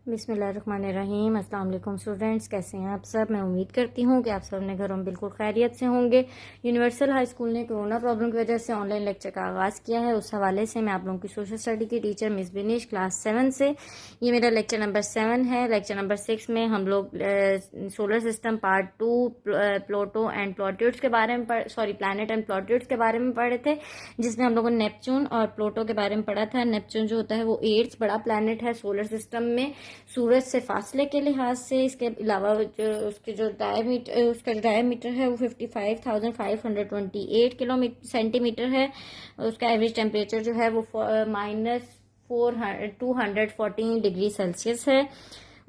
बिस्मिल्लाहिर्रहमानिर्रहीम। अस्सलाम वालेकुम स्टूडेंट्स, कैसे हैं आप सब। मैं उम्मीद करती हूँ कि आप सब अपने घरों में बिल्कुल खैरियत से होंगे। यूनिवर्सल हाई स्कूल ने कोरोना प्रॉब्लम की वजह से ऑनलाइन लेक्चर का आगाज़ किया है। उस हवाले से मैं आप लोगों की सोशल स्टडी की टीचर मिस बिनिश क्लास 7 से, ये मेरा लेक्चर नंबर 7 है। लेक्चर नंबर 6 में हम लोग solar system part 2 Pluto and plutoids के बारे में प्लैनेट एंड प्लूटोइड्स के बारे में पढ़े थे, जिसमें हम लोगों ने नेपच्यून और प्लूटो के बारे में पढ़ा था। नेपच्यून जो होता है वो 8th बड़ा प्लैनेट है सोलर सिस्टम में सूरज से फासले के लिहाज से। इसके अलावा उसका जो डायमीटर है वो 55,528 किलोमीटर सेंटीमीटर है। उसका एवरेज टेम्परेचर जो है वो -214 डिग्री सेल्सियस है।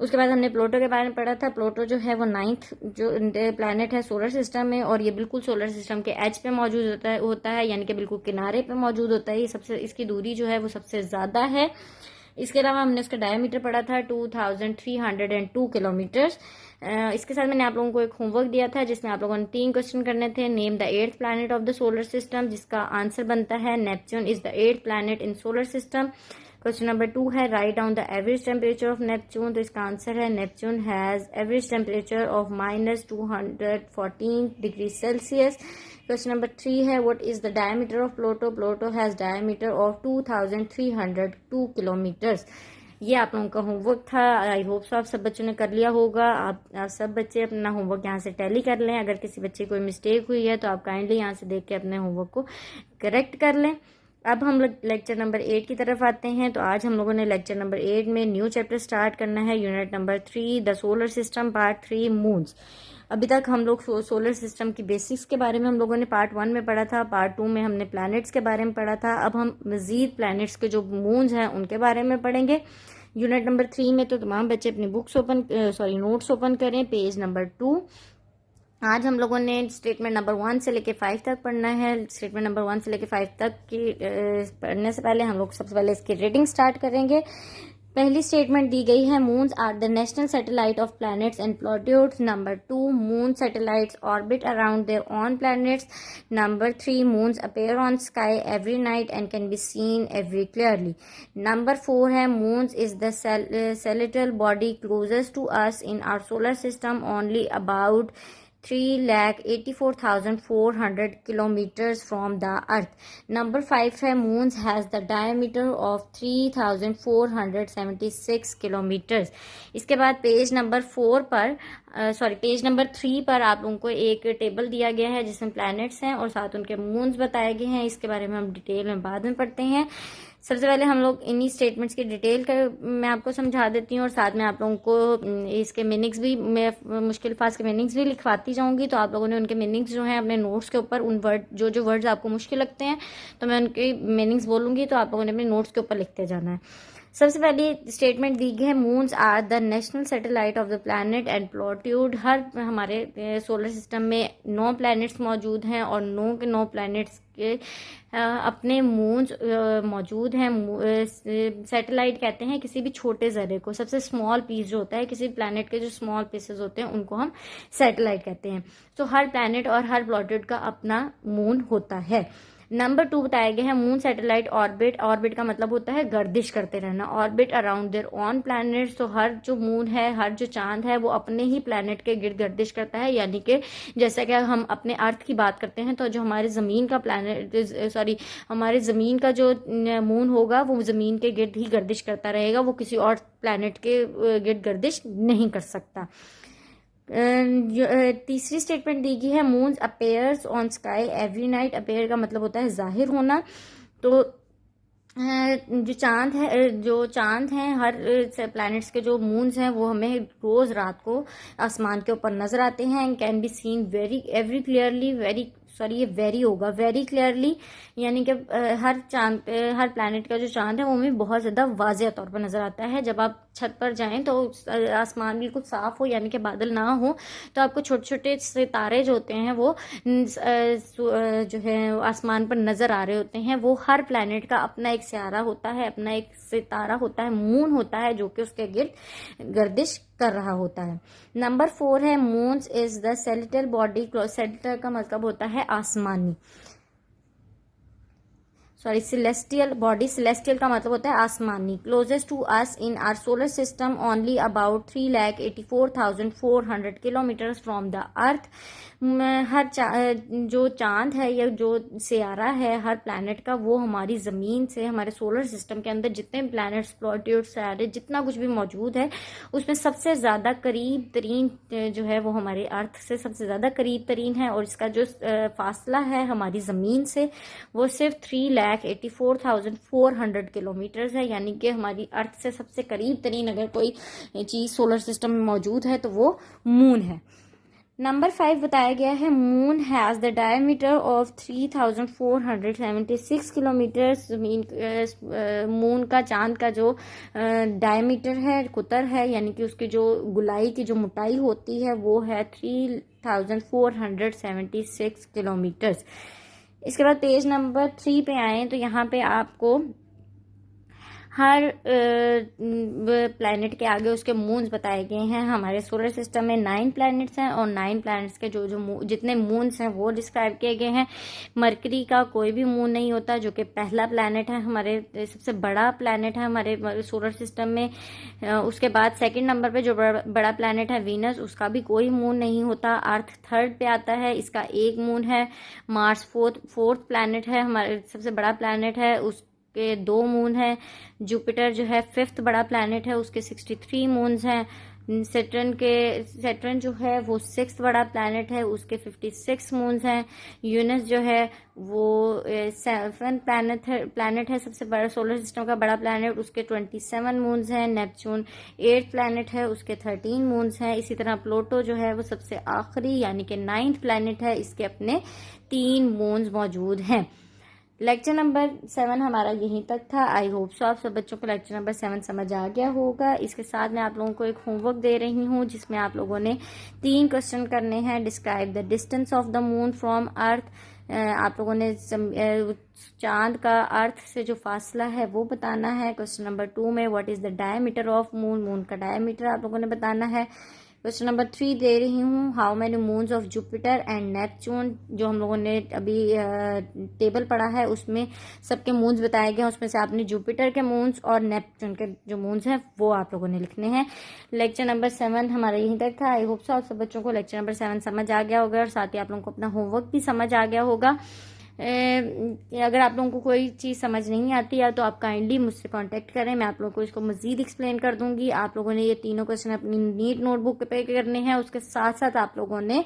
उसके बाद हमने प्लूटो के बारे में पढ़ा था। प्लूटो जो है वो 9th जो प्लैनेट है सोलर सिस्टम में, और ये बिल्कुल सोलर सिस्टम के एज पे मौजूद होता है यानी कि बिल्कुल किनारे पे मौजूद होता है। ये सबसे इसकी दूरी जो है वो सबसे ज़्यादा है। इसके अलावा हमने उसका डायमीटर पढ़ा था 2302 किलोमीटर। इसके साथ मैंने आप लोगों को एक होमवर्क दिया था जिसमें आप लोगों ने 3 क्वेश्चन करने थे। Name the 8th planet of the solar system, जिसका आंसर बनता है Neptune is the 8th planet in solar system. Question number 2 है write down the average temperature of Neptune, तो इसका आंसर है Neptune has average temperature of -214 degree Celsius. Question number 3 है what is the diameter of Pluto, Pluto has diameter of 2302 kilometres. ये आप लोगों का homework था। आई होप सो आप सब बच्चों ने कर लिया होगा। आप सब बच्चे अपना होमवर्क यहाँ से टैली कर लें। अगर किसी बच्चे कोई मिस्टेक हुई है तो आप काइंडली यहाँ से देख के अपने होमवर्क को करेक्ट कर लें। अब हम लोग लेक्चर नंबर 8 की तरफ आते हैं। तो आज हम लोगों ने लेक्चर नंबर 8 में न्यू चैप्टर स्टार्ट करना है, unit number 3 the solar system part 3 moons. अभी तक हम लोग सोलर सिस्टम की बेसिक्स के बारे में हम लोगों ने पार्ट 1 में पढ़ा था। पार्ट 2 में हमने प्लैनेट्स के बारे में पढ़ा था। अब हम मजीद प्लैनेट्स के जो मून्स हैं उनके बारे में पढ़ेंगे। यूनिट नंबर 3 में तो तमाम बच्चे अपनी बुक्स नोट्स ओपन करें, पेज नंबर 2। आज हम लोगों ने स्टेटमेंट नंबर 1 से लेके 5 तक पढ़ना है। स्टेटमेंट नंबर 1 से लेके 5 तक की पढ़ने से पहले हम लोग सबसे पहले इसकी रीडिंग स्टार्ट करेंगे। पहली स्टेटमेंट दी गई है moons are the national satellite of planets and plutoids. Number 2 moon satellites orbit around their own planets. Number 3 moons appear on sky every night and can be seen every clearly. Number 4 है moons is the celestial body closest to us in our solar system only about 3,84,400 kilometers from the earth. Number 5 है moons has the diameter of 3,476 kilometers. इसके बाद page number 3 पर आप लोगों को एक table दिया गया है जिसमें प्लैनेट्स हैं और साथ उनके मून्स बताए गए हैं। इसके बारे में हम डिटेल में बाद में पढ़ते हैं। सबसे पहले हम लोग इन्हीं स्टेटमेंट्स की डिटेल मैं आपको समझा देती हूँ और साथ में आप लोगों को इसके मीनिंग्स भी, मैं मुश्किल अल्फाज के मीनिंग्स भी लिखवाती जाऊंगी। तो आप लोगों ने उनके मीनिंग्स जो हैं अपने नोट्स के ऊपर, उन वर्ड जो वर्ड्स आपको मुश्किल लगते हैं तो मैं उनके मीनिंग्स बोलूंगी, तो आप लोगों ने अपने नोट्स के ऊपर लिखते जाना है। सबसे पहली स्टेटमेंट दी गई है moons are the national satellite of the planet and plutoid. हर हमारे सोलर सिस्टम में 9 प्लैनेट्स मौजूद हैं और 9 के 9 प्लैनेट्स के अपने मून्स मौजूद हैं। सैटेलाइट कहते हैं किसी भी छोटे ज़रे को, सबसे स्मॉल पीस जो होता है किसी प्लैनेट के जो स्मॉल पीसेस होते हैं उनको हम सैटेलाइट कहते हैं। तो हर प्लैनेट और हर प्लूटोइड का अपना मून होता है। नंबर 2 बताया गया है मून सैटेलाइट ऑर्बिट। ऑर्बिट का मतलब होता है गर्दिश करते रहना। Orbit around their on planets, तो हर जो मून है, हर जो चांद है वो अपने ही प्लैनेट के गिर्द गर्दिश करता है। यानी कि जैसा कि हम अपने अर्थ की बात करते हैं तो जो हमारे ज़मीन का हमारे ज़मीन का जो मून होगा वो ज़मीन के गिर्द ही गर्दिश करता रहेगा, वो किसी और प्लैनेट के गिर्द गर्दिश नहीं कर सकता। तीसरी स्टेटमेंट दी गई है moons appears on sky every night. Appear का मतलब होता है जाहिर होना। तो जो चांद हैं हर प्लैनेट्स के जो मून्स हैं वो हमें रोज रात को आसमान के ऊपर नजर आते हैं। Can be scene very clearly, यानी कि हर प्लैनेट का जो चांद है वो हमें बहुत ज़्यादा वाज़ेह तौर पर नज़र आता है। जब आप छत पर जाएं तो आसमान बिल्कुल साफ़ हो यानी कि बादल ना हो तो आपको छोटे छोटे सितारे जो होते हैं वो जो है आसमान पर नज़र आ रहे होते हैं। वो हर प्लैनेट का अपना एक सितारा होता है, अपना एक सितारा होता है, मून होता है जो कि उसके गिर्द गर्दिश कर रहा होता है। नंबर 4 है moons is the celestial body. Celestial का मतलब होता है आसमानी। सॉरी सिलेस्टियल बॉडी, सिलेस्टियल का मतलब होता है आसमानी, closest to us in our solar system only about 3,84,400 kilometres from the earth. हर जो चांद है या जो सियारा है हर प्लैनेट का, वो हमारी ज़मीन से, हमारे सोलर सिस्टम के अंदर जितने प्लैनेट्स, प्लूटो, सियारे, जितना कुछ भी मौजूद है उसमें सबसे ज़्यादा करीब तरीन जो है वो हमारे अर्थ से सबसे ज़्यादा करीब तरीन है, और इसका जो फासला है हमारी ज़मीन से वो सिर्फ 3,84,400 किलोमीटर्स है, यानी कि हमारी अर्थ से सबसे करीब तरीन अगर कोई चीज़ सोलर सिस्टम में मौजूद है तो वो मून है। नंबर 5 बताया गया है moon has the diameter of 3,476 kilometre. Moon का, चांद का जो डायमीटर है, कुतर है, यानी कि उसकी जो गुलाई की जो मोटाई होती है वो है 3,476 किलोमीटर्स। इसके बाद पेज नंबर 3 पे आए तो यहाँ पे आपको हर प्लैनेट के आगे उसके मून्स बताए गए हैं। हमारे सोलर सिस्टम में 9 प्लैनेट्स हैं और 9 प्लैनेट्स के जो जितने मून्स हैं वो डिस्क्राइब किए गए हैं। मरकरी का कोई भी मून नहीं होता, जो कि पहला प्लैनेट है, हमारे सबसे बड़ा प्लैनेट है हमारे सोलर सिस्टम में। उसके बाद सेकंड नंबर पे जो बड़ा प्लैनेट है वीनस, उसका भी कोई मून नहीं होता। अर्थ थर्ड पे आता है, इसका एक मून है। मार्स फोर्थ प्लैनेट है, हमारे सबसे बड़ा प्लैनेट है, उसके 2 मून है। जुपिटर जो है 5th बड़ा प्लैनेट है, उसके 63 मून्स हैं। सैटर्न जो है वो 6th बड़ा प्लैनेट है, उसके 56 मून्स हैं। यूरेनस जो है वो 7th प्लैनेट है, सबसे बड़ा सोलर सिस्टम का बड़ा प्लैनेट, उसके 27 मून्स हैं। नेपच्यून 8th प्लैनेट है, उसके 13 मून्स हैं। इसी तरह प्लूटो जो है वो सबसे आखिरी यानी कि 9th प्लैनेट है, इसके अपने 3 मून्स मौजूद हैं। लेक्चर नंबर 7 हमारा यहीं तक था। आई होप सो आप सब बच्चों को लेक्चर नंबर 7 समझ आ गया होगा। इसके साथ मैं आप लोगों को एक होमवर्क दे रही हूँ जिसमें आप लोगों ने 3 क्वेश्चन करने हैं। Describe the distance of the moon from earth. आप लोगों ने चांद का अर्थ से जो फासला है वो बताना है। क्वेश्चन नंबर 2 में what is the diameter of moon, moon का डायमीटर आप लोगों ने बताना है। क्वेश्चन नंबर 3 दे रही हूँ, how many moons of Jupiter and Neptune. जो हम लोगों ने अभी टेबल पढ़ा है उसमें सबके मून्स बताए गए हैं, उसमें से आपने जुपिटर के मून्स और नेपच्यून के जो मून्स हैं वो आप लोगों ने लिखने हैं। लेक्चर नंबर 7 हमारा यहीं तक था। आई होप सो आप सब बच्चों को लेक्चर नंबर 7 समझ आ गया होगा और साथ ही आप लोगों को अपना होमवर्क भी समझ आ गया होगा। अगर आप लोगों को कोई चीज़ समझ नहीं आती है तो आप काइंडली मुझसे कांटेक्ट करें, मैं आप लोगों को इसको मज़ीद एक्सप्लेन कर दूंगी। आप लोगों ने ये तीनों क्वेश्चन अपनी नीट नोटबुक पे करने हैं। उसके साथ साथ आप लोगों ने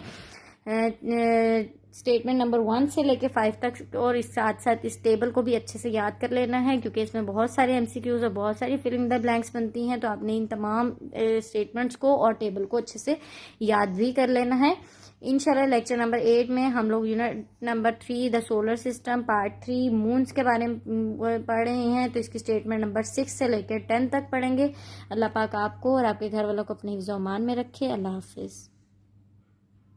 स्टेटमेंट नंबर 1 से लेके 5 तक और इस साथ साथ इस टेबल को भी अच्छे से याद कर लेना है, क्योंकि इसमें बहुत सारे एमसीक्यूज और बहुत सारी फिल इन द ब्लैंक्स बनती हैं। तो आपने इन तमाम स्टेटमेंट्स को और टेबल को अच्छे से याद भी कर लेना है। इंशाल्लाह लेक्चर नंबर 8 में हम लोग unit number 3 the solar system part 3 moons के बारे में पढ़ रहे हैं। तो इसकी स्टेटमेंट नंबर 6 से लेकर 10 तक पढ़ेंगे। अल्लाह पाक आपको और आपके घर वालों को अपने हिफ्ज़-ओ-अमान में रखे। अल्लाह हाफिज़।